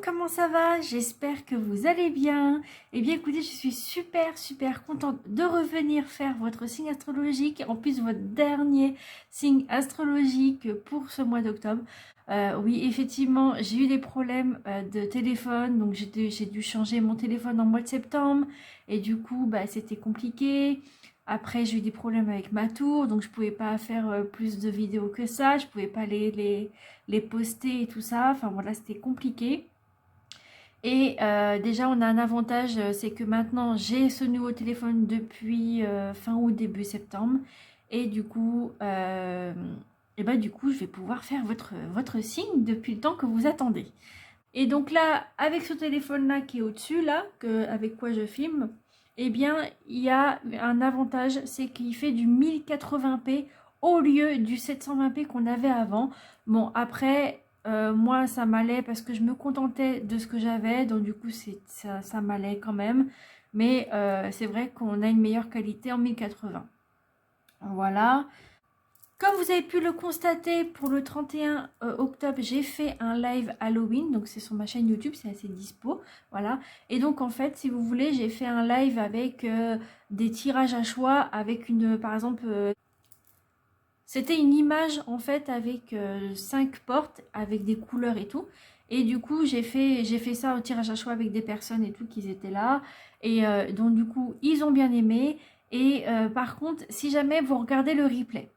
comment ça va? J'espère que vous allez bien. Eh bien écoutez, je suis super contente de revenir faire votre signe astrologique, en plus votre dernier signe astrologique pour ce mois d'octobre. Oui, effectivement, j'ai eu des problèmes de téléphone, donc j'ai dû changer mon téléphone en mois de septembre, et du coup, c'était compliqué. Après, j'ai eu des problèmes avec ma tour, donc je pouvais pas faire plus de vidéos que ça, je pouvais pas les poster et tout ça, enfin voilà, c'était compliqué. Et déjà, on a un avantage, c'est que maintenant, j'ai ce nouveau téléphone depuis fin août, début septembre. Et du coup, je vais pouvoir faire votre signe depuis le temps que vous attendez. Et donc là, avec ce téléphone-là qui est au-dessus, là, avec quoi je filme, eh bien, il y a un avantage, c'est qu'il fait du 1080p au lieu du 720p qu'on avait avant. Bon, après, moi, ça m'allait parce que je me contentais de ce que j'avais, donc du coup, ça m'allait quand même. Mais c'est vrai qu'on a une meilleure qualité en 1080. Voilà. Comme vous avez pu le constater, pour le 31 octobre, j'ai fait un live Halloween. Donc, c'est sur ma chaîne YouTube, c'est assez dispo. Voilà. Et donc, en fait, si vous voulez, j'ai fait un live avec des tirages à choix. Avec par exemple, c'était une image, en fait, avec 5 portes, avec des couleurs et tout. Et du coup, j'ai fait ça au tirage à choix avec des personnes et tout qui étaient là. Et donc, du coup, ils ont bien aimé. Et par contre, si jamais vous regardez le replay,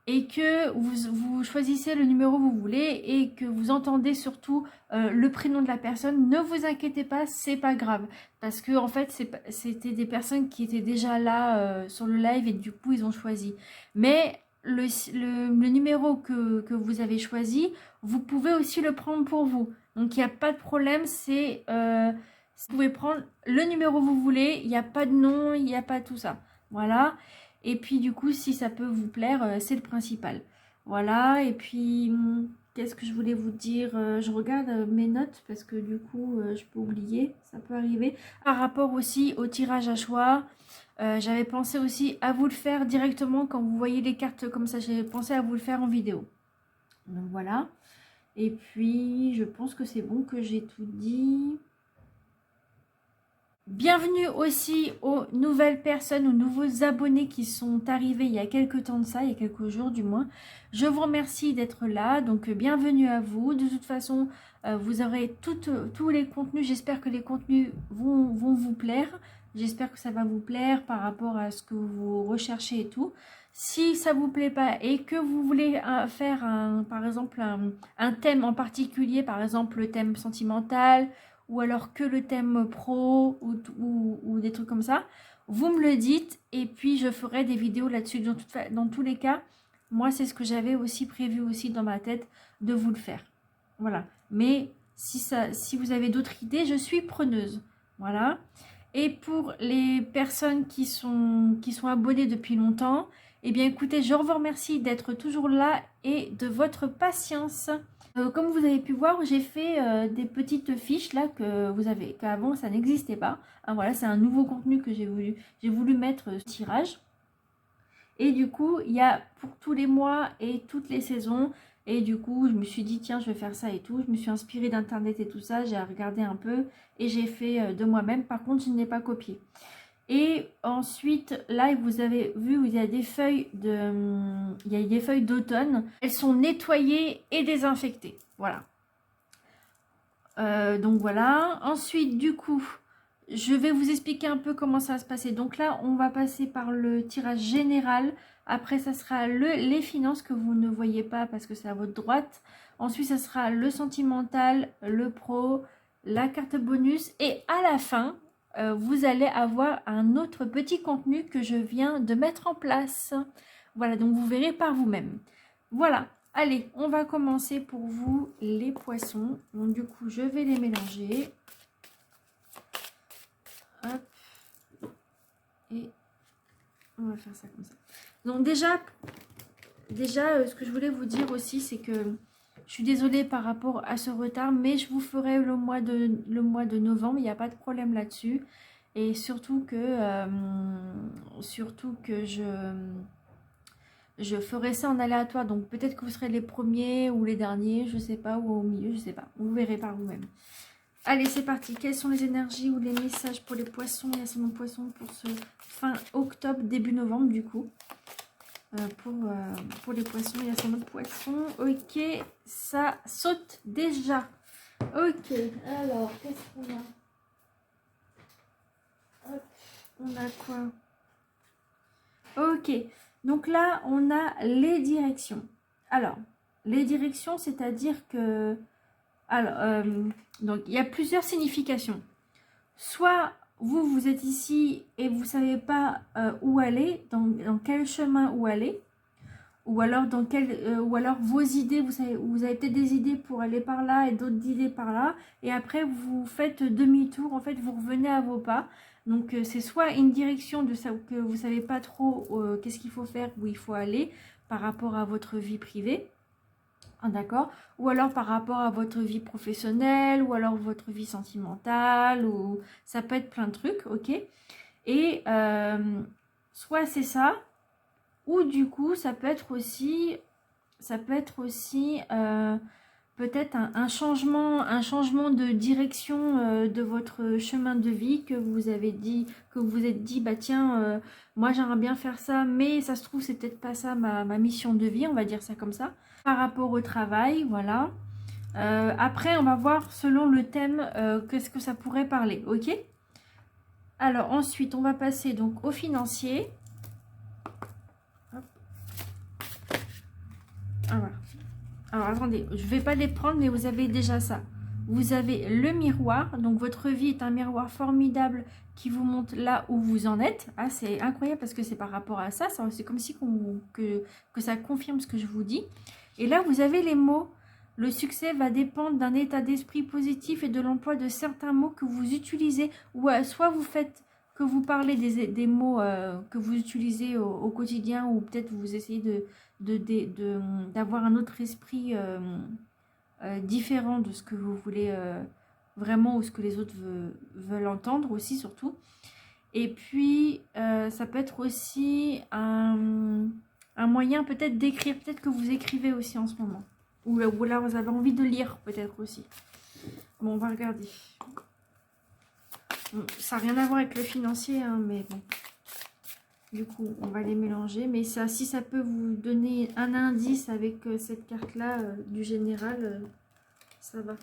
et que vous choisissez le numéro que vous voulez et que vous entendez surtout le prénom de la personne, ne vous inquiétez pas, c'est pas grave. Parce que en fait, c'était des personnes qui étaient déjà là sur le live et du coup, ils ont choisi. Mais le numéro que vous avez choisi, vous pouvez aussi le prendre pour vous. Donc, il n'y a pas de problème, vous pouvez prendre le numéro que vous voulez, il n'y a pas de nom, il n'y a pas tout ça. Voilà. Et puis du coup, si ça peut vous plaire, c'est le principal. Voilà, et puis, qu'est-ce que je voulais vous dire? Je regarde mes notes parce que du coup, je peux oublier, ça peut arriver. Par rapport aussi au tirage à choix, j'avais pensé aussi à vous le faire directement quand vous voyez les cartes comme ça. J'ai pensé à vous le faire en vidéo. Donc voilà. Et puis, je pense que c'est bon, que j'ai tout dit. Bienvenue aussi aux nouvelles personnes, aux nouveaux abonnés qui sont arrivés il y a quelques temps de ça, il y a quelques jours du moins. Je vous remercie d'être là, donc bienvenue à vous. De toute façon, vous aurez tous les contenus. J'espère que les contenus vont vous plaire. J'espère que ça va vous plaire par rapport à ce que vous recherchez et tout. Si ça vous plaît pas et que vous voulez faire par exemple un thème en particulier, par exemple le thème sentimental, ou alors que le thème pro ou des trucs comme ça, vous me le dites et puis je ferai des vidéos là-dessus. Dans tous les cas, moi c'est ce que j'avais aussi prévu aussi dans ma tête de vous le faire. Voilà. Mais si vous avez d'autres idées, je suis preneuse. Voilà. Et pour les personnes qui sont abonnées depuis longtemps, eh bien écoutez, je vous remercie d'être toujours là et de votre patience. Comme vous avez pu voir, j'ai fait des petites fiches là qu'avant ça n'existait pas. Hein, voilà, c'est un nouveau contenu que j'ai voulu mettre tirage. Et du coup, il y a pour tous les mois et toutes les saisons. Et du coup, je me suis dit, tiens, je vais faire ça et tout. Je me suis inspirée d'internet et tout ça. J'ai regardé un peu et j'ai fait de moi-même. Par contre, je n'ai pas copié. Et ensuite, là, vous avez vu, il y a des feuilles d'automne. Elles sont nettoyées et désinfectées. Voilà. Donc voilà. Ensuite, du coup, je vais vous expliquer un peu comment ça va se passer. Donc là, on va passer par le tirage général. Après, ça sera les finances que vous ne voyez pas parce que c'est à votre droite. Ensuite, ça sera le sentimental, le pro, la carte bonus. Et à la fin, vous allez avoir un autre petit contenu que je viens de mettre en place. Voilà, donc vous verrez par vous-même. Voilà, allez, on va commencer pour vous les poissons. Donc du coup, je vais les mélanger. Hop. Et on va faire ça comme ça. Donc déjà ce que je voulais vous dire aussi, c'est que je suis désolée par rapport à ce retard, mais je vous ferai le mois de novembre, il n'y a pas de problème là-dessus. Et surtout que je ferai ça en aléatoire, donc peut-être que vous serez les premiers ou les derniers, je sais pas, ou au milieu, je sais pas. Vous verrez par vous-même. Allez, c'est parti. Quelles sont les énergies ou les messages pour les poissons et ascendant poisson pour ce fin octobre, début novembre du coup pour les poissons et ascendant poisson. Ok, ça saute déjà. Ok, alors, qu'est-ce qu'on a? Hop, on a quoi? Ok, donc là, on a les directions. Alors, les directions, c'est-à-dire que... Alors, donc, il y a plusieurs significations. Soit vous êtes ici et vous ne savez pas où aller, dans quel chemin où aller, ou alors, ou alors vos idées, vous avez peut-être des idées pour aller par là et d'autres idées par là, et après vous faites demi-tour, en fait vous revenez à vos pas. Donc c'est soit une direction de ça que vous ne savez pas trop qu'est-ce qu'il faut faire, où il faut aller par rapport à votre vie privée. Ah, d'accord, ou alors par rapport à votre vie professionnelle, ou alors votre vie sentimentale, ou ça peut être plein de trucs, ok. Et soit c'est ça, ou du coup ça peut être aussi peut-être un changement de direction de votre chemin de vie que vous vous êtes dit, bah tiens, moi j'aimerais bien faire ça, mais ça se trouve c'est peut-être pas ça ma mission de vie, on va dire ça comme ça. Par rapport au travail, voilà. Après, on va voir selon le thème qu'est-ce que ça pourrait parler, ok? Alors ensuite, on va passer donc au financier. Hop. Ah, voilà. Alors attendez, je ne vais pas les prendre, mais vous avez déjà ça. Vous avez le miroir, donc votre vie est un miroir formidable qui vous montre là où vous en êtes. Ah, c'est incroyable parce que c'est par rapport à ça, c'est comme si que ça confirme ce que je vous dis. Et là, vous avez les mots. Le succès va dépendre d'un état d'esprit positif et de l'emploi de certains mots que vous utilisez. Ou soit vous faites que vous parlez des mots que vous utilisez au quotidien, ou peut-être vous essayez d'avoir un autre esprit différent de ce que vous voulez vraiment, ou ce que les autres veulent entendre aussi surtout. Et puis ça peut être aussi un moyen peut-être d'écrire, peut-être que vous écrivez aussi en ce moment, ou là vous avez envie de lire peut-être aussi. Bon, on va regarder. Bon, ça n'a rien à voir avec le financier, hein, mais bon. Du coup, on va les mélanger. Mais ça, si ça peut vous donner un indice avec cette carte-là du général, ça va.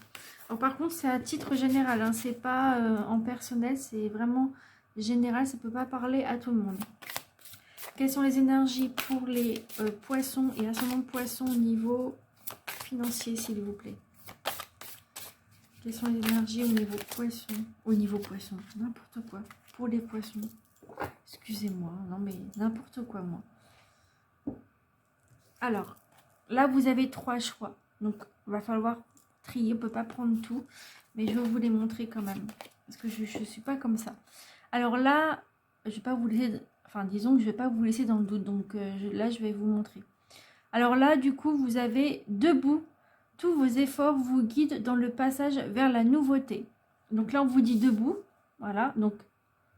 Alors, par contre, c'est à titre général. Hein, c'est pas en personnel. C'est vraiment général. Ça ne peut pas parler à tout le monde. Quelles sont les énergies pour les poissons et ascendant de poissons au niveau financier, s'il vous plaît? Quelles sont les énergies au niveau poisson? Au niveau poisson, n'importe quoi. Pour les poissons. Excusez-moi, non mais n'importe quoi moi. Alors, là vous avez 3 choix. Donc, il va falloir trier, on ne peut pas prendre tout. Mais je vais vous les montrer quand même. Parce que je ne suis pas comme ça. Alors là, je vais pas vous laisser... Enfin, disons que je ne vais pas vous laisser dans le doute. Donc là, je vais vous montrer. Alors là, du coup, vous avez debout. Tous vos efforts vous guident dans le passage vers la nouveauté. Donc là, on vous dit debout. Voilà, donc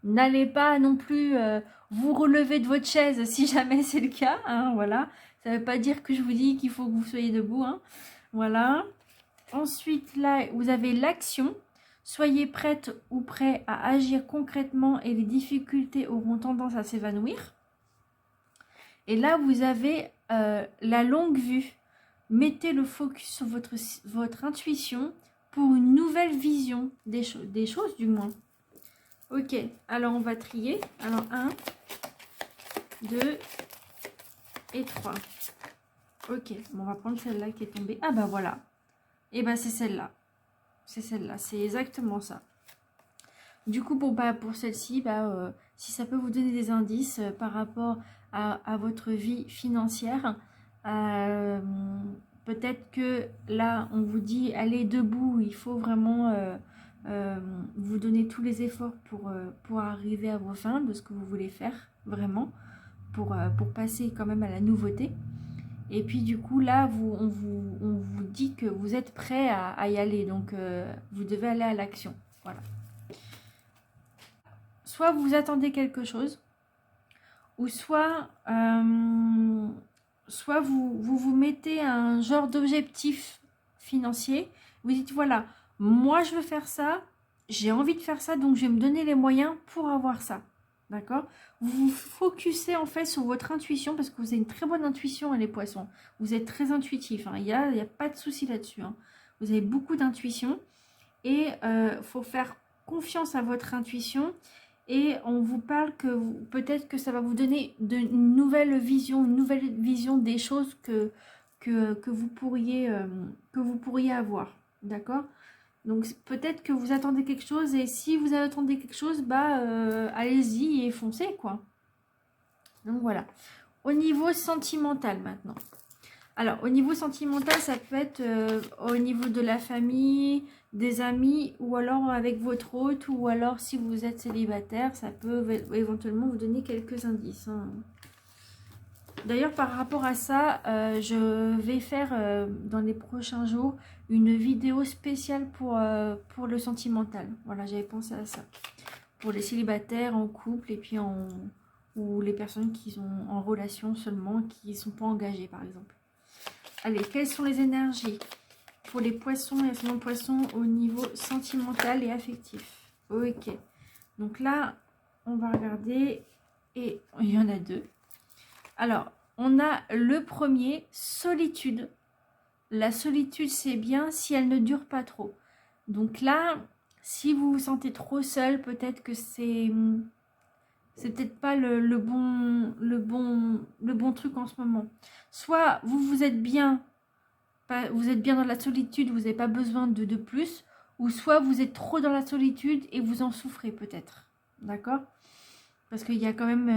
n'allez pas non plus vous relever de votre chaise si jamais c'est le cas. Hein, voilà. Ça ne veut pas dire que je vous dis qu'il faut que vous soyez debout. Hein. Voilà. Ensuite, là, vous avez l'action. Soyez prête ou prêt à agir concrètement et les difficultés auront tendance à s'évanouir. Et là, vous avez la longue vue. Mettez le focus sur votre intuition pour une nouvelle vision des choses du moins. Ok, alors on va trier. Alors 1, 2 et 3. Ok, bon, on va prendre celle-là qui est tombée. Ah bah voilà. Et bah c'est celle-là. C'est celle-là, c'est exactement ça. Du coup, bon, bah, pour celle-ci, si ça peut vous donner des indices par rapport à votre vie financière, peut-être que là, on vous dit, allez debout, il faut vraiment vous donner tous les efforts pour arriver à vos fins de ce que vous voulez faire, vraiment, pour passer quand même à la nouveauté. Et puis du coup, là, on vous dit que vous êtes prêt à y aller, donc vous devez aller à l'action, voilà. Soit vous attendez quelque chose, ou soit vous mettez un genre d'objectif financier. Vous dites, voilà, Moi, je veux faire ça, j'ai envie de faire ça, donc je vais me donner les moyens pour avoir ça. D'accord? Vous vous focussez en fait sur votre intuition parce que vous avez une très bonne intuition, hein, les poissons. Vous êtes très intuitif, hein. Il y a pas de souci là-dessus, hein. Vous avez beaucoup d'intuition et faut faire confiance à votre intuition. Et on vous parle que peut-être que ça va vous donner une nouvelle vision des choses que vous pourriez avoir. D'accord? Donc peut-être que vous attendez quelque chose et si vous attendez quelque chose, allez-y et foncez quoi. Donc voilà. Au niveau sentimental maintenant. Alors au niveau sentimental, ça peut être au niveau de la famille, des amis ou alors avec votre hôte ou alors si vous êtes célibataire, ça peut éventuellement vous donner quelques indices, hein. D'ailleurs, par rapport à ça, je vais faire dans les prochains jours une vidéo spéciale pour le sentimental. Voilà, j'avais pensé à ça. Pour les célibataires, en couple, et puis ou les personnes qui sont en relation seulement, qui ne sont pas engagées, par exemple. Allez, quelles sont les énergies pour les poissons et ascendants poissons au niveau sentimental et affectif? Ok. Donc là, on va regarder, et il y en a deux. Alors, on a le premier, solitude. La solitude, c'est bien si elle ne dure pas trop. Donc là, si vous vous sentez trop seul, peut-être que c'est peut-être pas le bon truc en ce moment. Soit vous êtes bien, dans la solitude, vous n'avez pas besoin de plus, ou soit vous êtes trop dans la solitude et vous en souffrez peut-être. D'accord ? Parce qu'il y a quand même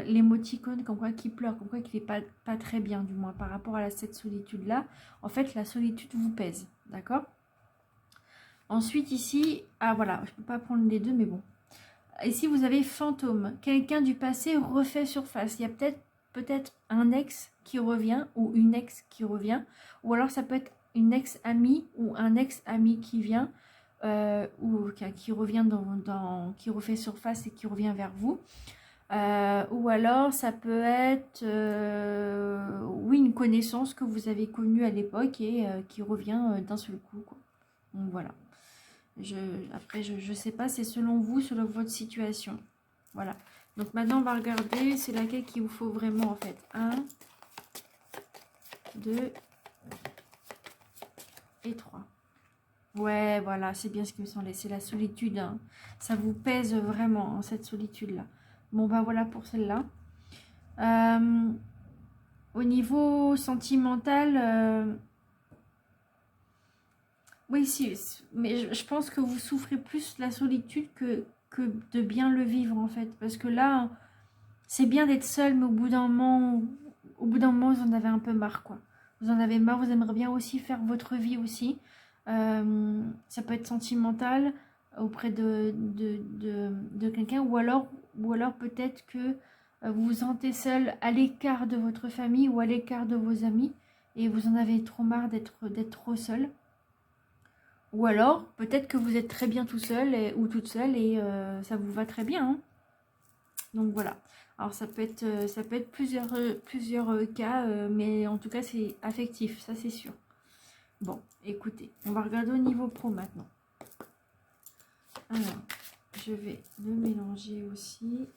l'émoticône comme quoi qui pleure, comme quoi qu'il n'est pas très bien, du moins par rapport à cette solitude-là. En fait, la solitude vous pèse, d'accord? Ensuite, ici, ah voilà, je ne peux pas prendre les deux, mais bon. Ici, vous avez fantôme. Quelqu'un du passé refait surface. Il y a peut-être un ex qui revient ou une ex qui revient. Ou alors, ça peut être une ex-amie ou un ex-ami qui vient. Ou qui revient qui refait surface et qui revient vers vous. Ou alors ça peut être oui, une connaissance que vous avez connue à l'époque et qui revient d'un seul coup, quoi. Donc voilà. Après je sais pas, c'est selon vous, selon votre situation. Voilà. Donc maintenant on va regarder c'est laquelle qu'il vous faut vraiment en fait. 1, 2 et 3. Ouais, voilà, c'est bien ce qui me semblait. C'est la solitude, hein. Ça vous pèse vraiment, hein, cette solitude-là. Bon, bah voilà pour celle-là. Au niveau sentimental, oui, si, mais je pense que vous souffrez plus la solitude que de bien le vivre, en fait. Parce que là, c'est bien d'être seul, mais au bout d'un moment, vous en avez un peu marre, quoi. Vous en avez marre, vous aimeriez bien aussi faire votre vie aussi. Ça peut être sentimental auprès de quelqu'un, ou alors peut-être que vous vous sentez seul à l'écart de votre famille ou à l'écart de vos amis et vous en avez trop marre d'être trop seul. Ou alors peut-être que vous êtes très bien tout seul ou toute seule et ça vous va très bien, hein. Donc voilà. Alors ça peut être plusieurs cas, mais en tout cas c'est affectif, ça c'est sûr. Bon, écoutez, on va regarder au niveau pro maintenant. Alors, je vais le mélanger aussi.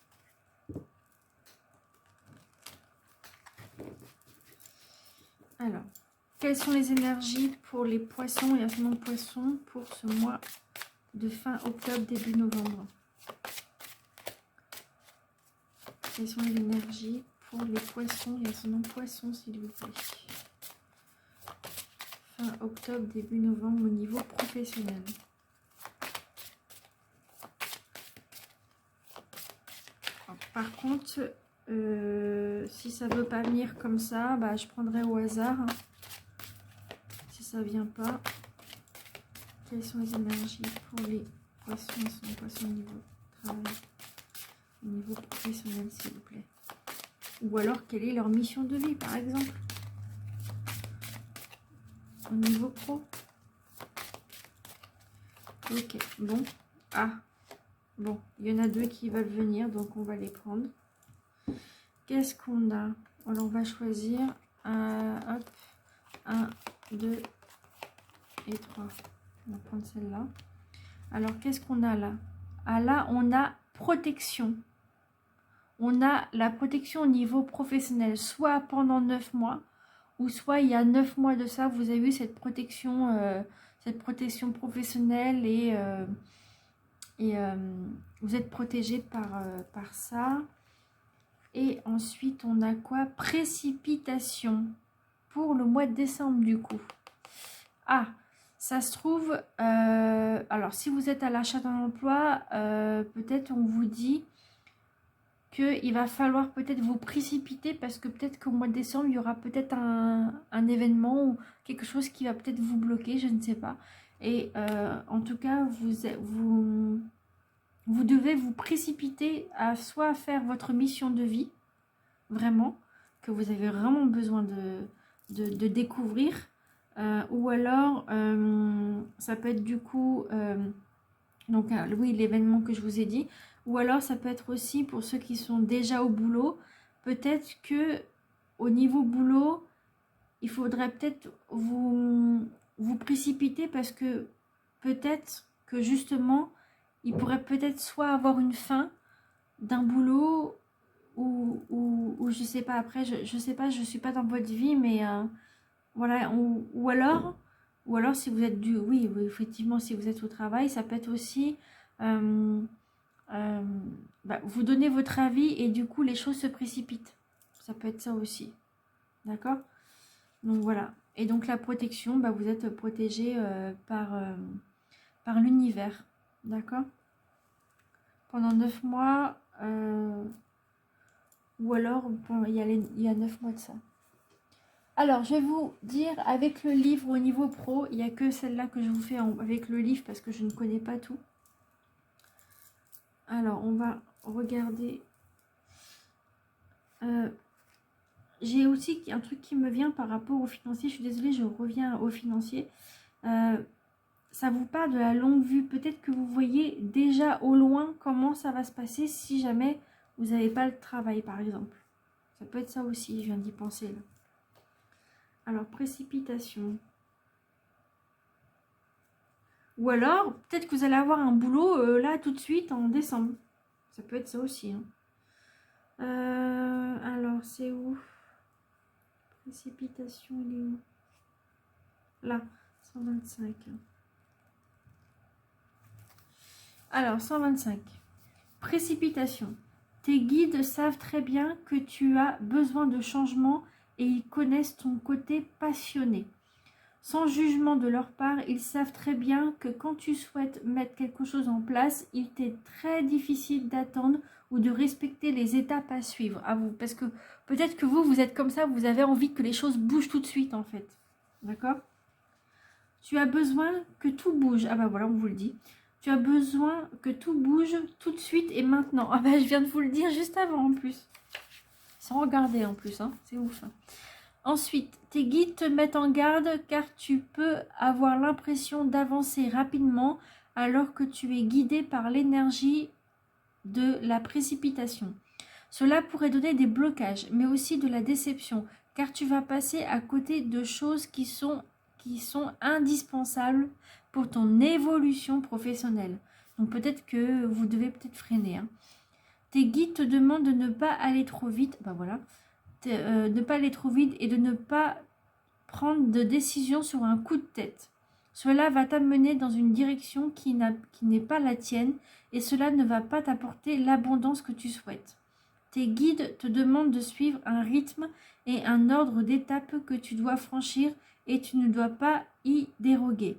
Alors, quelles sont les énergies pour les poissons et ascendants poissons pour ce mois de fin octobre, début novembre? Quelles sont les énergies pour les poissons et ascendants poissons, s'il vous plaît? Fin octobre, début novembre au niveau professionnel. Alors, par contre, si ça ne veut pas venir comme ça, bah, je prendrai au hasard. Si ça ne vient pas, quelles sont les énergies pour les poissons et ascendants poissons au niveau travail, au niveau professionnel, s'il vous plaît? Ou alors, quelle est leur mission de vie, par exemple? Au niveau pro. Ok, bon. Ah, bon, il y en a deux qui veulent venir, donc on va les prendre. Qu'est-ce qu'on a? Alors, on va choisir hop, 1, 2 et 3. On va prendre celle-là. Alors, qu'est-ce qu'on a là? Ah là, on a protection. On a la protection au niveau professionnel, soit pendant 9 mois, ou soit il y a 9 mois de ça, vous avez eu cette protection professionnelle et vous êtes protégé par ça. Et ensuite, on a quoi? Précipitation pour le mois de décembre du coup. Ah, ça se trouve, alors si vous êtes à l'achat d'un emploi, peut-être on vous dit qu'il va falloir peut-être vous précipiter parce que peut-être qu'au mois de décembre, il y aura peut-être un événement ou quelque chose qui va peut-être vous bloquer, je ne sais pas. Et en tout cas, vous devez vous précipiter à soit faire votre mission de vie, vraiment, que vous avez vraiment besoin de découvrir, ou alors ça peut être du coup, donc oui, l'événement que je vous ai dit, ou alors ça peut être aussi pour ceux qui sont déjà au boulot, peut-être que au niveau boulot, il faudrait peut-être vous précipiter parce que peut-être que justement, il pourrait peut-être soit avoir une fin d'un boulot ou je sais pas, après je sais pas, je suis pas dans votre vie, mais voilà, ou alors si vous êtes oui, effectivement, si vous êtes au travail, ça peut être aussi vous donnez votre avis et du coup les choses se précipitent, ça peut être ça aussi, d'accord? Donc voilà, et donc la protection, vous êtes protégé par l'univers, d'accord? Pendant 9 mois, ou alors il y a 9 mois de ça. Alors, je vais vous dire, avec le livre au niveau pro, il n'y a que celle-là que je vous fais avec le livre parce que je ne connais pas tout. Alors, on va regarder. J'ai aussi un truc qui me vient par rapport au financier. Je suis désolée, je reviens au financier. Ça vous parle de la longue vue. Peut-être que vous voyez déjà au loin comment ça va se passer si jamais vous n'avez pas le travail, par exemple. Ça peut être ça aussi, je viens d'y penser là. Alors, précipitation. Ou alors, peut-être que vous allez avoir un boulot là tout de suite en décembre. Ça peut être ça aussi. Hein. Alors, c'est où? Précipitation, il est où? Là, 125. Alors, 125. Précipitation. Tes guides savent très bien que tu as besoin de changement et ils connaissent ton côté passionné. Sans jugement de leur part, ils savent très bien que quand tu souhaites mettre quelque chose en place, il t'est très difficile d'attendre ou de respecter les étapes à suivre. À vous, parce que peut-être que vous êtes comme ça, vous avez envie que les choses bougent tout de suite en fait. D'accord? Tu as besoin que tout bouge. Ah voilà, on vous le dit. Tu as besoin que tout bouge tout de suite et maintenant. Ah je viens de vous le dire juste avant en plus. Sans regarder en plus, hein. C'est ouf. Hein. Ensuite, tes guides te mettent en garde car tu peux avoir l'impression d'avancer rapidement alors que tu es guidé par l'énergie de la précipitation. Cela pourrait donner des blocages, mais aussi de la déception, car tu vas passer à côté de choses qui sont indispensables pour ton évolution professionnelle. Donc peut-être que vous devez peut-être freiner. Hein. Tes guides te demandent de ne pas aller trop vite. Voilà. De ne pas aller trop vite et de ne pas prendre de décision sur un coup de tête. Cela va t'amener dans une direction qui n'est pas la tienne et cela ne va pas t'apporter l'abondance que tu souhaites. Tes guides te demandent de suivre un rythme et un ordre d'étapes que tu dois franchir et tu ne dois pas y déroger.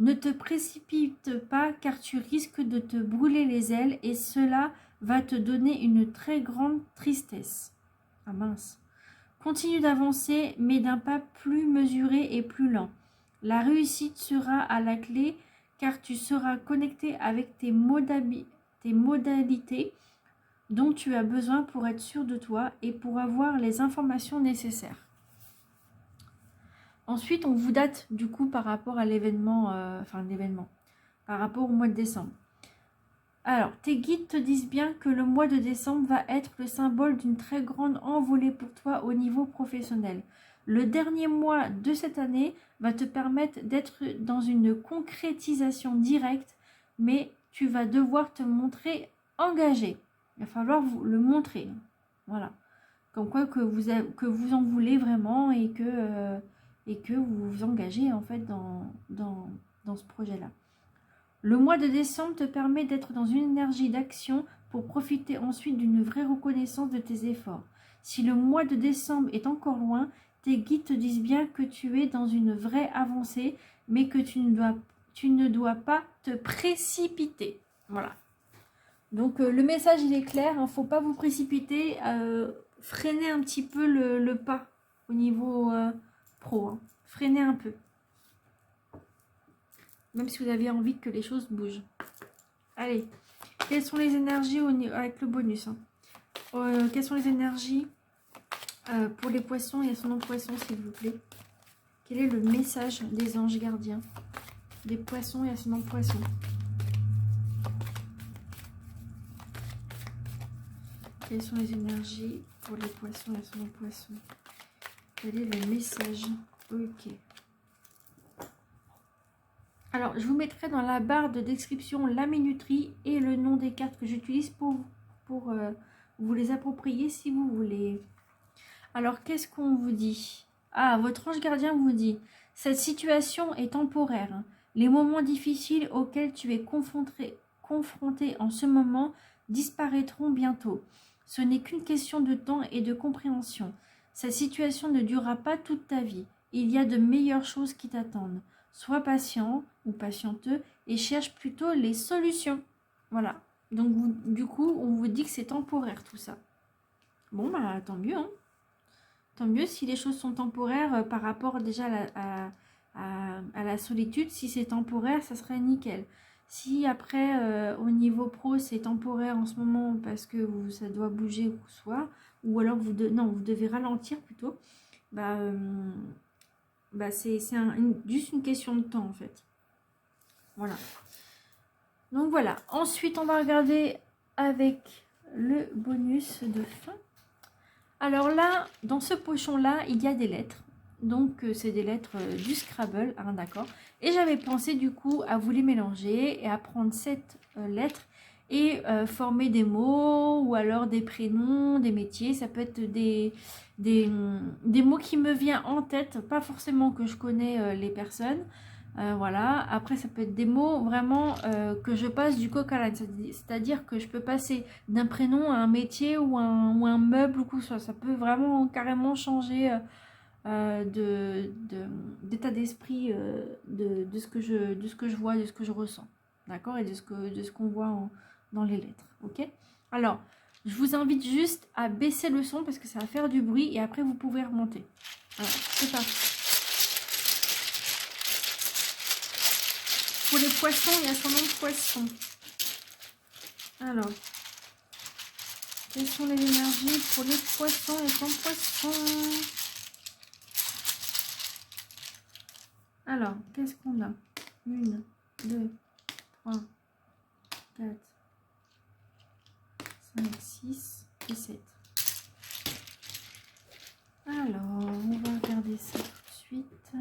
Ne te précipite pas car tu risques de te brûler les ailes et cela va te donner une très grande tristesse. Ah mince. Continue d'avancer, mais d'un pas plus mesuré et plus lent. La réussite sera à la clé car tu seras connecté avec tes modalités dont tu as besoin pour être sûr de toi et pour avoir les informations nécessaires. Ensuite, on vous date du coup par rapport à l'événement, par rapport au mois de décembre. Alors, tes guides te disent bien que le mois de décembre va être le symbole d'une très grande envolée pour toi au niveau professionnel. Le dernier mois de cette année va te permettre d'être dans une concrétisation directe, mais tu vas devoir te montrer engagé. Il va falloir vous le montrer. Voilà. Comme quoi que vous en voulez vraiment et que vous vous engagez en fait dans ce projet-là. Le mois de décembre te permet d'être dans une énergie d'action pour profiter ensuite d'une vraie reconnaissance de tes efforts. Si le mois de décembre est encore loin, tes guides te disent bien que tu es dans une vraie avancée, mais que tu ne dois pas te précipiter. Voilà. Donc le message il est clair, il ne faut pas vous précipiter, freinez un petit peu le pas au niveau pro, hein. Freinez un peu. Même si vous avez envie que les choses bougent. Allez, quelles sont les énergies avec le bonus, hein. Quelles sont les énergies pour les poissons et ascendant poissons, s'il vous plaît? Quel est le message des anges gardiens des poissons et ascendant poissons? Quelles sont les énergies pour les poissons et ascendant poissons? Quel est le message? Ok. Alors, je vous mettrai dans la barre de description la minuterie et le nom des cartes que j'utilise pour vous les approprier si vous voulez. Alors, qu'est-ce qu'on vous dit? Ah, votre ange gardien vous dit, cette situation est temporaire. Les moments difficiles auxquels tu es confronté en ce moment disparaîtront bientôt. Ce n'est qu'une question de temps et de compréhension. Cette situation ne durera pas toute ta vie. Il y a de meilleures choses qui t'attendent. Sois patient ou patienteux et cherche plutôt les solutions. Voilà. Donc, du coup, on vous dit que c'est temporaire tout ça. Bon, bah, tant mieux, hein. Tant mieux si les choses sont temporaires par rapport déjà à la solitude. Si c'est temporaire, ça serait nickel. Si après, au niveau pro, c'est temporaire en ce moment parce que ça doit bouger ou soit, ou alors vous devez ralentir plutôt, c'est juste une question de temps en fait. Voilà. Donc voilà. Ensuite, on va regarder avec le bonus de fin. Alors là, dans ce pochon-là, il y a des lettres. Donc, c'est des lettres du Scrabble, hein, d'accord. Et j'avais pensé du coup à vous les mélanger et à prendre cette lettre et former des mots ou alors des prénoms, des métiers. Ça peut être des mots qui me viennent en tête, pas forcément que je connais les personnes. Voilà. Après, ça peut être des mots vraiment que je passe du coq à l'âne. C'est-à-dire que je peux passer d'un prénom à un métier ou un meuble ou quoi que ce soit. Ça peut vraiment carrément changer d'état d'esprit de ce que je vois, de ce que je ressens. D'accord? Et de ce qu'on voit dans les lettres. Ok? Alors, je vous invite juste à baisser le son parce que ça va faire du bruit et après vous pouvez remonter. Alors, c'est parti. Pour les poissons, il y a son nom de poisson. Alors, quelles sont les énergies pour les poissons et son poisson? Alors, qu'est-ce qu'on a? 1, 2, 3, 4, 5, 6 et 7. Alors, on va regarder ça tout de suite.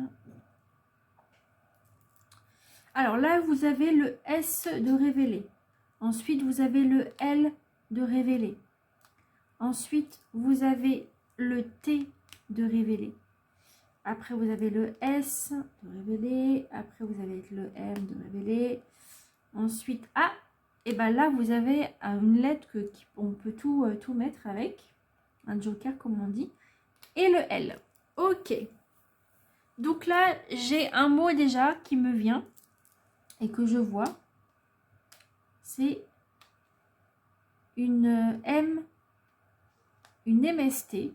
Alors là, vous avez le S de révéler. Ensuite, vous avez le L de révéler. Ensuite, vous avez le T de révéler. Après, vous avez le S de révéler. Après, vous avez le M de révéler. Ensuite, A. Et bien là, vous avez une lettre on peut tout mettre avec. Un joker, comme on dit. Et le L. Ok. Donc là, j'ai un mot déjà qui me vient. Et que je vois, c'est une MST.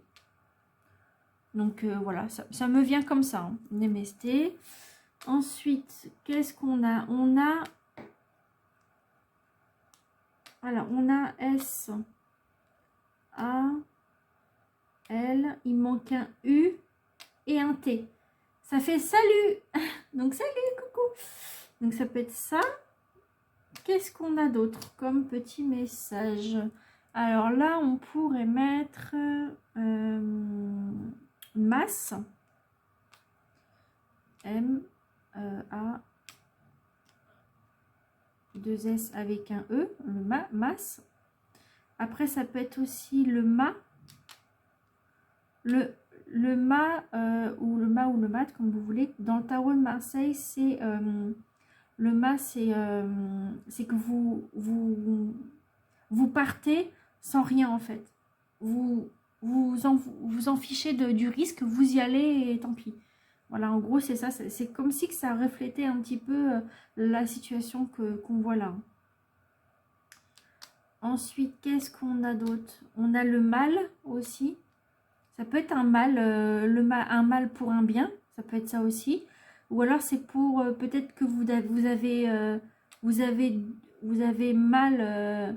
Donc voilà, ça me vient comme ça, hein, une MST. Ensuite, qu'est-ce qu'on a? On a S, A, L, il manque un U et un T. Ça fait salut. Donc salut, coucou. Donc ça peut être ça. Qu'est-ce qu'on a d'autre comme petit message? Alors là, on pourrait mettre masse. M A 2 S avec un E, le masse. Après, ça peut être aussi le ma, le ma ou le mat, comme vous voulez. Dans le tarot de Marseille, c'est le ma, c'est que vous partez sans rien en fait. Vous en fichez du risque, vous y allez et tant pis. Voilà, en gros, c'est ça. C'est comme si que ça reflétait un petit peu la situation qu'on voit là. Ensuite, qu'est-ce qu'on a d'autre? On a le mal aussi. Ça peut être un mal, un mal pour un bien. Ça peut être ça aussi. Ou alors c'est pour peut-être que vous avez mal,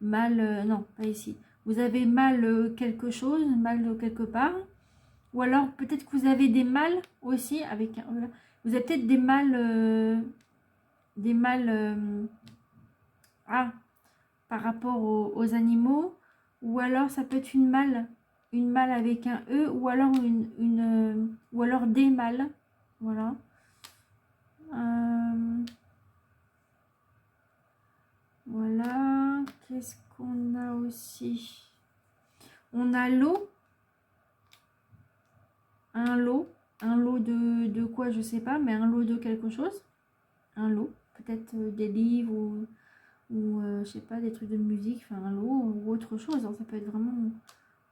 non, pas ici. Vous avez mal quelque chose, mal quelque part. Ou alors peut-être que vous avez des mal aussi avec un. Vous avez peut-être des mal par rapport aux animaux, ou alors ça peut être une malle avec un E, ou alors ou alors des mâles, voilà. Voilà, qu'est-ce qu'on a aussi? On a l'eau, un lot de quoi, je sais pas, mais un lot de quelque chose, un lot, peut-être des livres ou je sais pas, des trucs de musique, enfin un lot ou autre chose, hein, ça peut être vraiment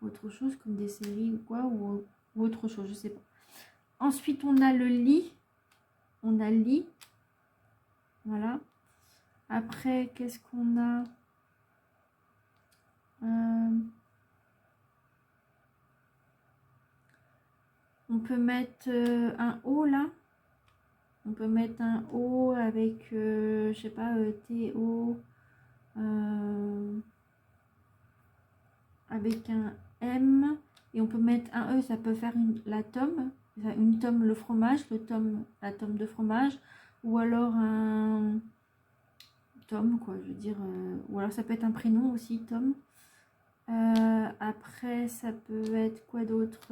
autre chose comme des séries ou quoi, ou autre chose, je sais pas. Ensuite, on a le lit, voilà. Après, qu'est-ce qu'on a? On peut mettre un O là. On peut mettre un O avec, je sais pas, T-O, avec un M. Et on peut mettre un E, ça peut faire la tome. Une tome, le fromage, la tome de fromage. Ou alors un Tom, quoi, je veux dire. Ou alors ça peut être un prénom aussi, Tom. Après, ça peut être quoi d'autre?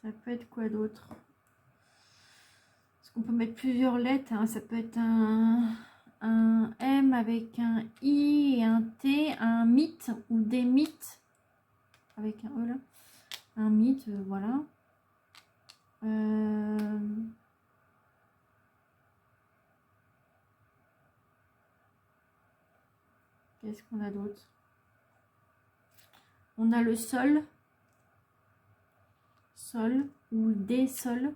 Ça peut être quoi d'autre? Parce qu'on peut mettre plusieurs lettres, hein. Ça peut être un M avec un I et un T, un mythe ou des mythes avec un E là. Un mythe, voilà. Qu'est-ce qu'on a d'autre? On a le sol ou des sols.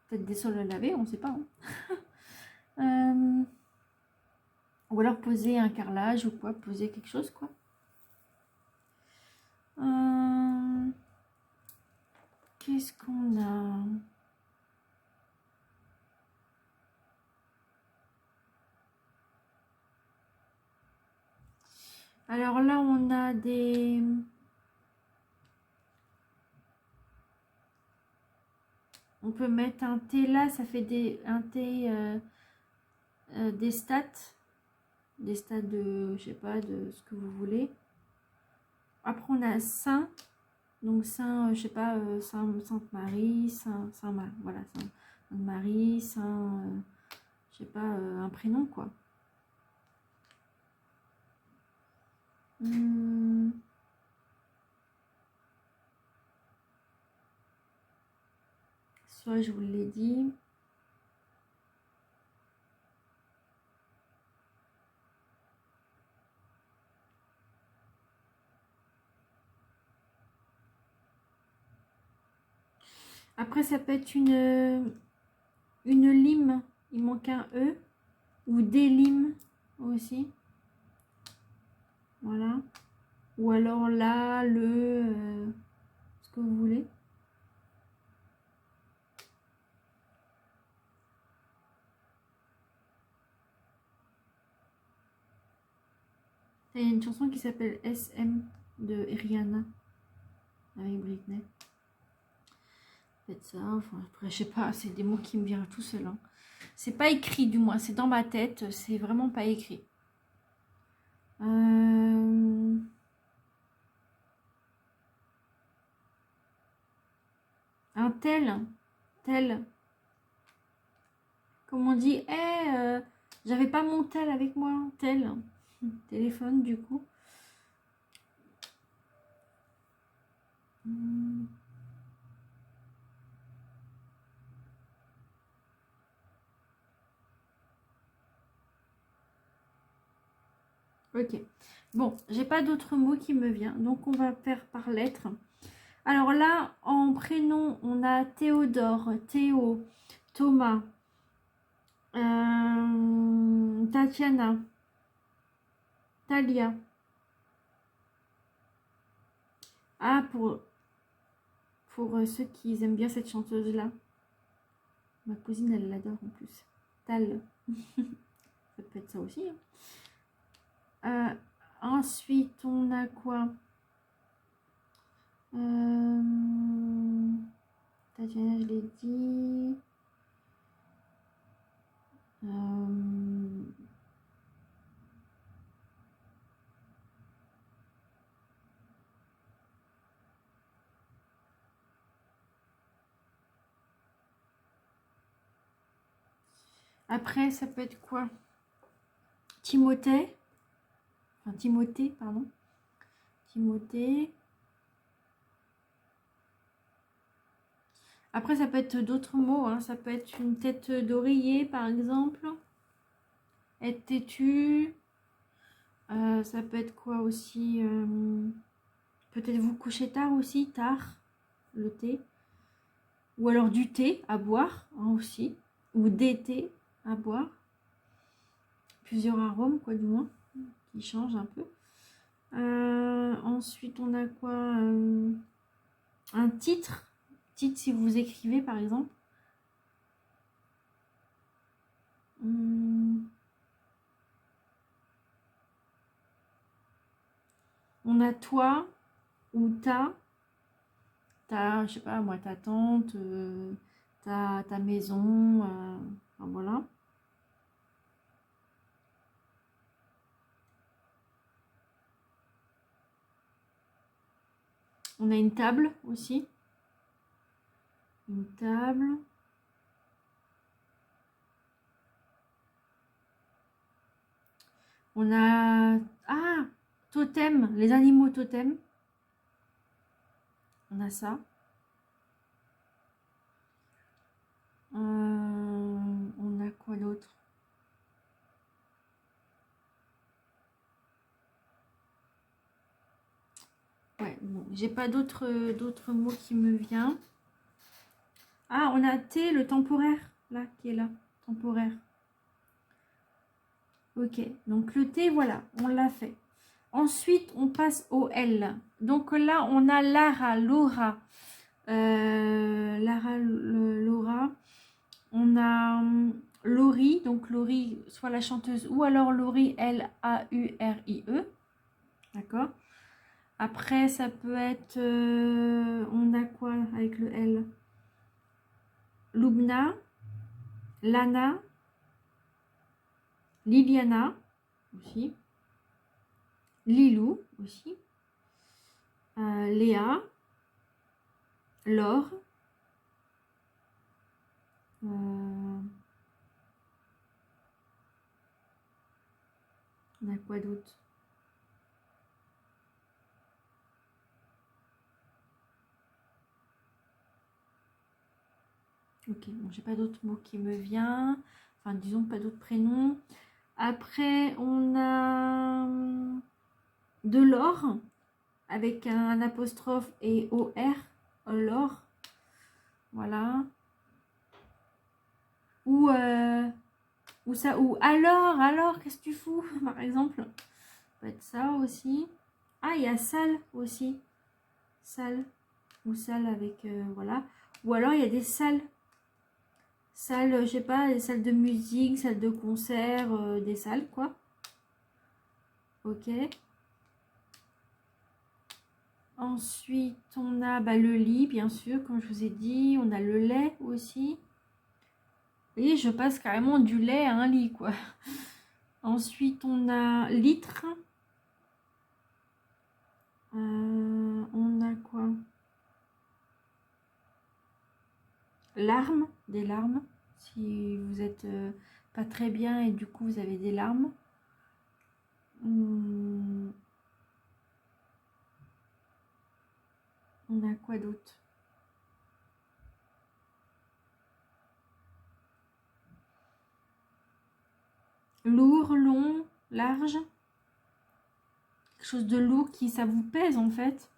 Peut-être des sols à laver, on ne sait pas. Hein. Ou alors poser un carrelage ou quoi, poser quelque chose quoi. Qu'est-ce qu'on a? Alors là, on a des... On peut mettre un T là, ça fait un T, des stats de, je sais pas, de ce que vous voulez. Après, on a Saint, donc Saint, je sais pas, Sainte-Marie, voilà, Sainte-Marie, Saint, je sais pas, un prénom quoi. Soit je vous l'ai dit. Après, ça peut être une lime. Il manque un E. Ou des limes aussi. Voilà. Ou alors là, ce que vous voulez. Il y a une chanson qui s'appelle SM de Rihanna avec Britney. Faites ça, enfin, après, je sais pas, c'est des mots qui me viennent tout seul. Hein. C'est pas écrit du moins, c'est dans ma tête, c'est vraiment pas écrit. Un tel. Comme on dit, j'avais pas mon tel avec moi, tel. Téléphone du coup. Ok. Bon, j'ai pas d'autres mots qui me viennent, donc on va faire par lettres. Alors là, en prénom, on a Théodore, Théo, Thomas, Tatiana, Talia. Ah, pour ceux qui aiment bien cette chanteuse-là. Ma cousine, elle l'adore en plus. Tal. Ça peut être ça aussi. Ensuite, on a quoi? Tatiana, je l'ai dit. Après, ça peut être quoi? Timothée. Enfin, Timothée, pardon. Timothée. Après, ça peut être d'autres mots. Hein. Ça peut être une tête d'oreiller, par exemple. Être têtu. Ça peut être quoi aussi? Peut-être vous coucher tard aussi, tard. Le thé. Ou alors du thé à boire hein, aussi. Ou des thés à boire. Plusieurs arômes, quoi, du moins. Qui changent un peu. Ensuite, on a quoi? Un titre. Titre si vous écrivez, par exemple. On a toi ou ta, je sais pas moi, ta tante, ta maison, enfin, voilà. On a une table aussi. Une table. On a... Ah, totem, les animaux totems. On a ça. On a quoi d'autre? Ouais, bon, j'ai pas d'autres mots qui me viennent. Ah, on a T, le temporaire, là, qui est là. Temporaire. Ok, donc le T, voilà, on l'a fait. Ensuite, on passe au L. Donc là, on a Lara, Laura. Lara, Laura. On a Laurie, donc Laurie, soit la chanteuse, ou alors Laurie, L-A-U-R-I-E. D'accord. Après, ça peut être... on a quoi avec le L? Lubna, Lana, Liliana, aussi. Lilou, aussi. Léa, Laure. On a quoi d'autre? Ok, bon, j'ai pas d'autres mots qui me viennent. Enfin, disons pas d'autres prénoms. Après, on a de l'or avec un apostrophe et OR. L'or. Voilà. Ou ça, ou alors, qu'est-ce que tu fous, par exemple. Ça peut être ça aussi. Ah, il y a salle aussi. Salle. Ou salle avec, voilà. Ou alors, il y a des salles. Salles, je sais pas, des salles de musique, salles de concert, des salles, quoi. Ok. Ensuite, on a le lit, bien sûr, comme je vous ai dit. On a le lait aussi. Et je passe carrément du lait à un lit, quoi. Ensuite, on a litre. On a quoi? Larmes, des larmes. Si vous êtes pas très bien et du coup vous avez des larmes. On a quoi d'autre? Lourd, long, large. Quelque chose de lourd qui ça vous pèse en fait.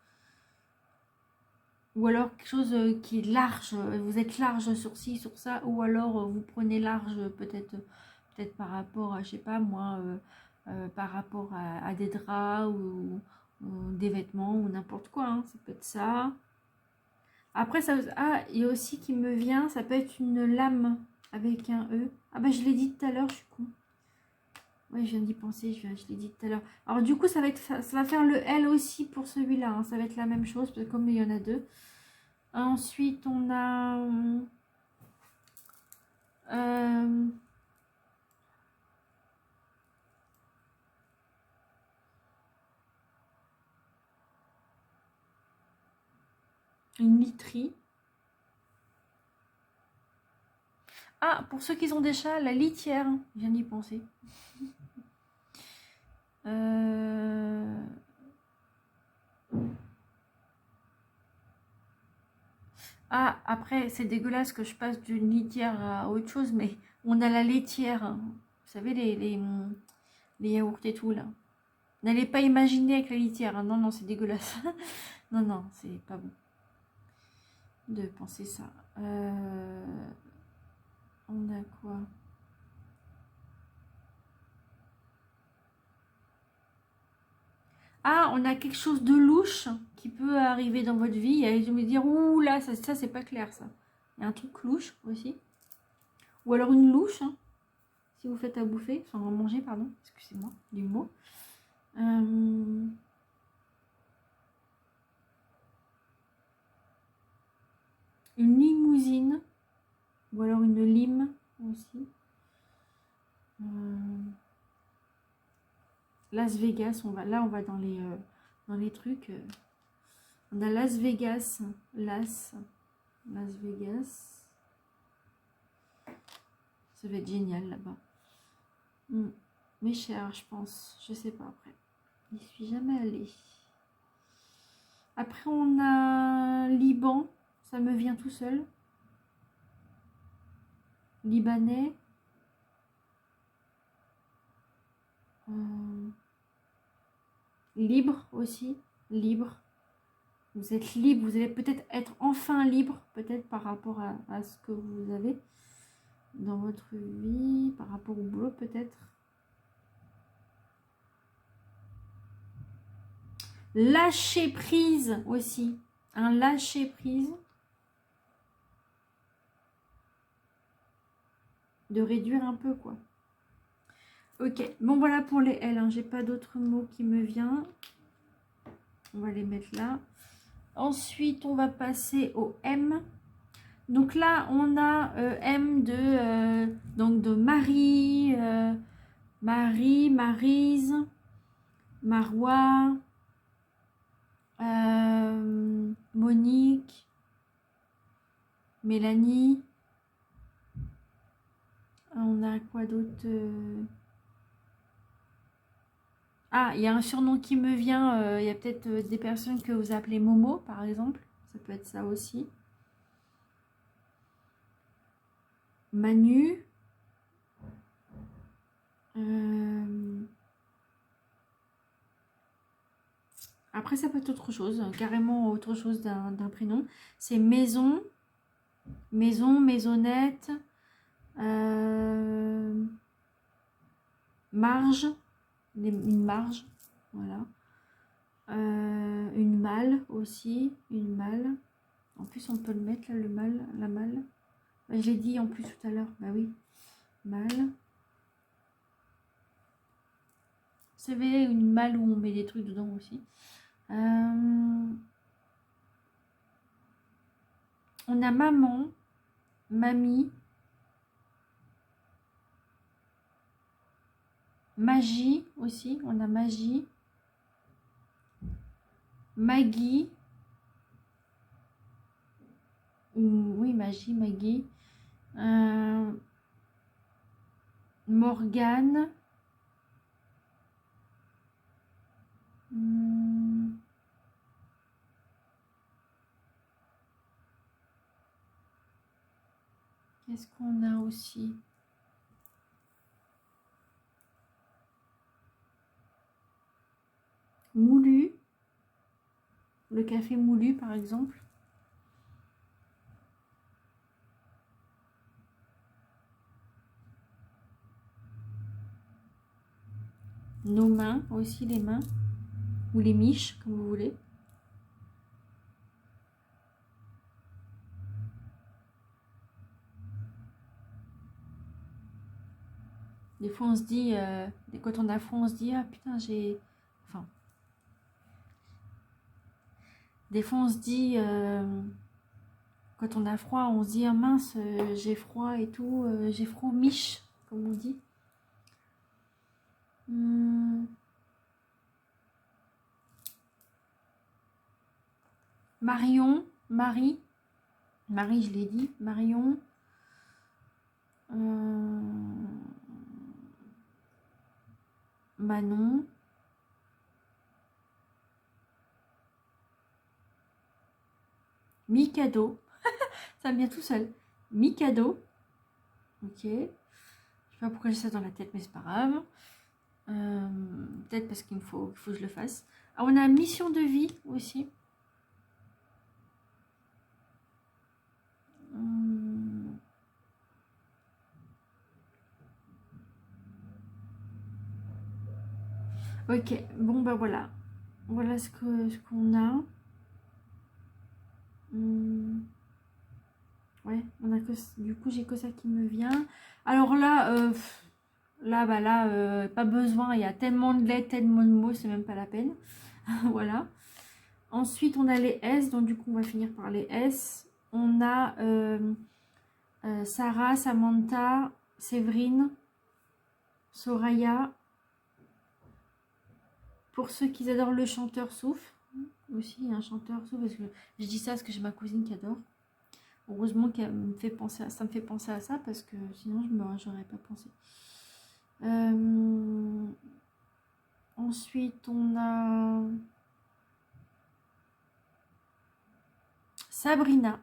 Ou alors quelque chose qui est large, vous êtes large sur ci, sur ça, ou alors vous prenez large peut-être par rapport à, je sais pas moi, par rapport à des draps ou des vêtements ou n'importe quoi, hein, ça peut être ça. Après, ça, ah, il y a aussi qui me vient, ça peut être une lame avec un E. Ah bah je l'ai dit tout à l'heure, je suis con. Ouais, je viens d'y penser, je l'ai dit tout à l'heure. Alors du coup, ça va faire le L aussi pour celui-là, hein, ça va être la même chose, parce que comme il y en a deux. Ensuite, on a euh, une literie. Ah, pour ceux qui ont des chats, la litière. Je viens d'y penser. Ah, après, c'est dégueulasse que je passe d'une litière à autre chose, mais on a la laitière. Vous savez, les yaourts et tout, là. N'allez pas imaginer avec la litière. Hein. Non, non, c'est dégueulasse. Non, non, c'est pas bon de penser ça. On a quoi? Ah, on a quelque chose de louche qui peut arriver dans votre vie et me dire, ouh là, ça c'est pas clair ça. Il y a un truc louche aussi. Ou alors une louche, hein, si vous faites à bouffer, enfin à manger, pardon, excusez-moi du mot. Une limousine, ou alors une lime aussi. Las Vegas, on va dans les trucs. On a Las Vegas, Las Vegas. Ça va être génial là-bas. Mais cher, je pense. Je sais pas après. J'y suis jamais allée. Après, on a Liban. Ça me vient tout seul. Libanais. Libre aussi. Libre. Vous êtes libre. Vous allez peut-être être enfin libre. Peut-être par rapport à ce que vous avez dans votre vie. Par rapport au boulot peut-être. Lâcher prise aussi. Un lâcher prise. De réduire un peu quoi. Ok, bon voilà pour les L, hein. J'ai pas d'autres mots qui me viennent. On va les mettre là. Ensuite, on va passer au M. Donc là, on a M donc de Marie, Maryse, Marois, Monique, Mélanie. On a quoi d'autre? Ah, il y a un surnom qui me vient. Il y a peut-être des personnes que vous appelez Momo, par exemple. Ça peut être ça aussi. Manu. Après, ça peut être autre chose, carrément autre chose d'un prénom. C'est maison, maisonnette, marge, une marge, voilà. Une malle aussi, une malle. En plus, on peut le mettre là, la malle. Je l'ai dit en plus tout à l'heure, bah oui, malle. Vous savez, une malle où on met des trucs dedans aussi. On a maman, mamie, magie aussi, on a magie. Maggie. Oui, Maggie. Morgane. Qu'est-ce qu'on a aussi? Moulu. Le café moulu, par exemple. Nos mains aussi, les mains. Ou les miches, comme vous voulez. Des fois, on se dit, quand on a froid, on se dit, ah putain, j'ai... Enfin, des fois, on se dit, quand on a froid, on se dit, ah mince, j'ai froid et tout, j'ai froid aux miches, comme on dit. Marion, Marie, je l'ai dit, Marion. Manon. Mikado. Ça me vient tout seul. Mikado. Ok. Je sais pas pourquoi j'ai ça dans la tête, mais c'est pas grave. Peut-être parce qu'il faut que je le fasse. Ah, on a mission de vie aussi. Ok, bon bah voilà. Voilà ce qu'on a. Ouais, on a que, du coup j'ai que ça qui me vient. Alors là, pas besoin, il y a tellement de lettres, tellement de mots, c'est même pas la peine. Voilà. Ensuite, on a les S, donc du coup, on va finir par les S. On a Sarah, Samantha, Séverine, Soraya. Pour ceux qui adorent le chanteur souffle, aussi, il y a un chanteur souffle, parce que je dis ça parce que j'ai ma cousine qui adore. Heureusement qu'elle me fait penser à ça, me fait penser à ça, parce que sinon, j'aurais pas pensé. Ensuite, on a Sabrina.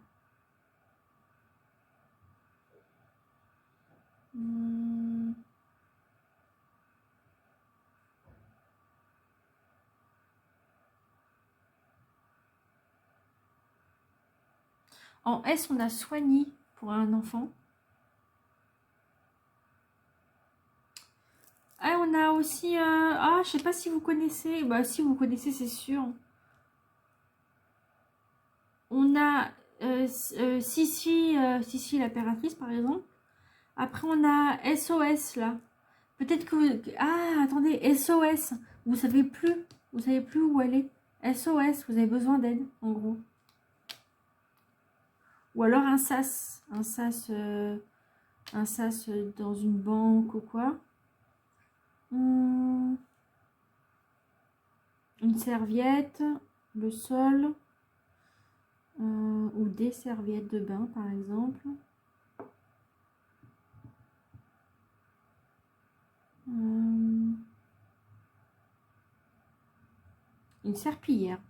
En S, on a Soigny pour un enfant. Ah, on a aussi... je sais pas si vous connaissez. Bah, si vous connaissez, c'est sûr. On a Sissi, Sissi l'impératrice, par exemple. Après, on a SOS, là. Peut-être que vous... Ah, attendez, SOS. Vous savez plus. Vous savez plus où aller. SOS, vous avez besoin d'aide, en gros. Ou alors un sas. Un sas dans une banque ou quoi. Une serviette, le sol, ou des serviettes de bain par exemple. Une serpillière.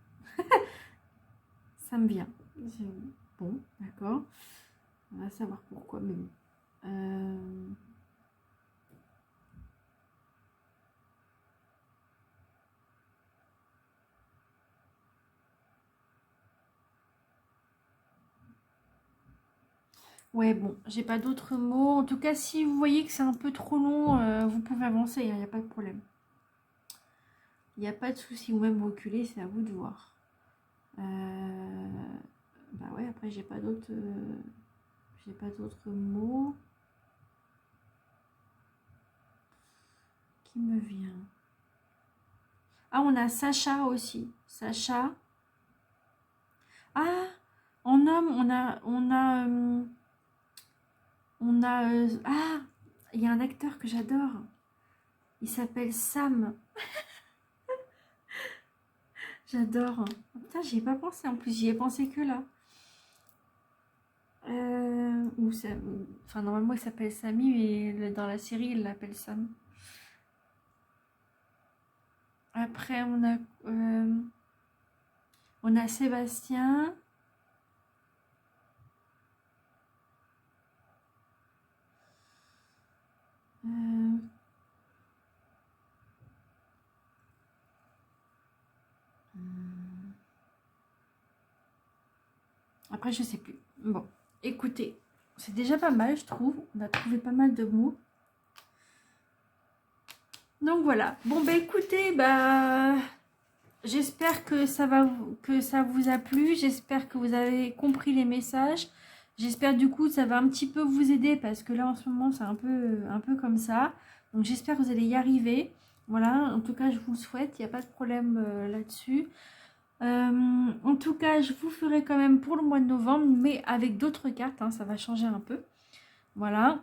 Ça me vient. Bon, d'accord. On va savoir pourquoi, mais bon. Ouais, bon, j'ai pas d'autres mots. En tout cas, si vous voyez que c'est un peu trop long, vous pouvez avancer, il n'y a pas de problème. Il n'y a pas de souci, ou même reculer, c'est à vous de voir. Bah ouais, après j'ai pas d'autres mots qui me vient. Ah, on a Sacha aussi. Sacha. Ah, en homme, ah, il y a un acteur que j'adore. Il s'appelle Sam. J'adore. Putain, j'y ai pas pensé en plus, j'y ai pensé que là. Ou ça, enfin, normalement, il s'appelle Samy, mais dans la série, il l'appelle Sam. Après, on a Sébastien. Euh, Après, je sais plus. Bon, écoutez, c'est déjà pas mal, je trouve. On a trouvé pas mal de mots. Donc voilà. Bon, bah écoutez, bah j'espère que que ça vous a plu. J'espère que vous avez compris les messages. J'espère du coup que ça va un petit peu vous aider parce que là en ce moment c'est un peu comme ça. Donc j'espère que vous allez y arriver. Voilà, en tout cas je vous le souhaite, il n'y a pas de problème là-dessus. En tout cas, je vous ferai quand même pour le mois de novembre, mais avec d'autres cartes, hein, ça va changer un peu. Voilà.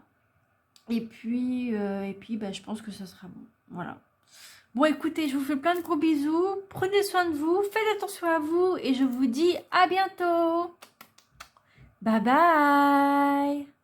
Et puis bah, je pense que ça sera bon. Voilà. Bon, écoutez, je vous fais plein de gros bisous. Prenez soin de vous, faites attention à vous et je vous dis à bientôt. Bye bye.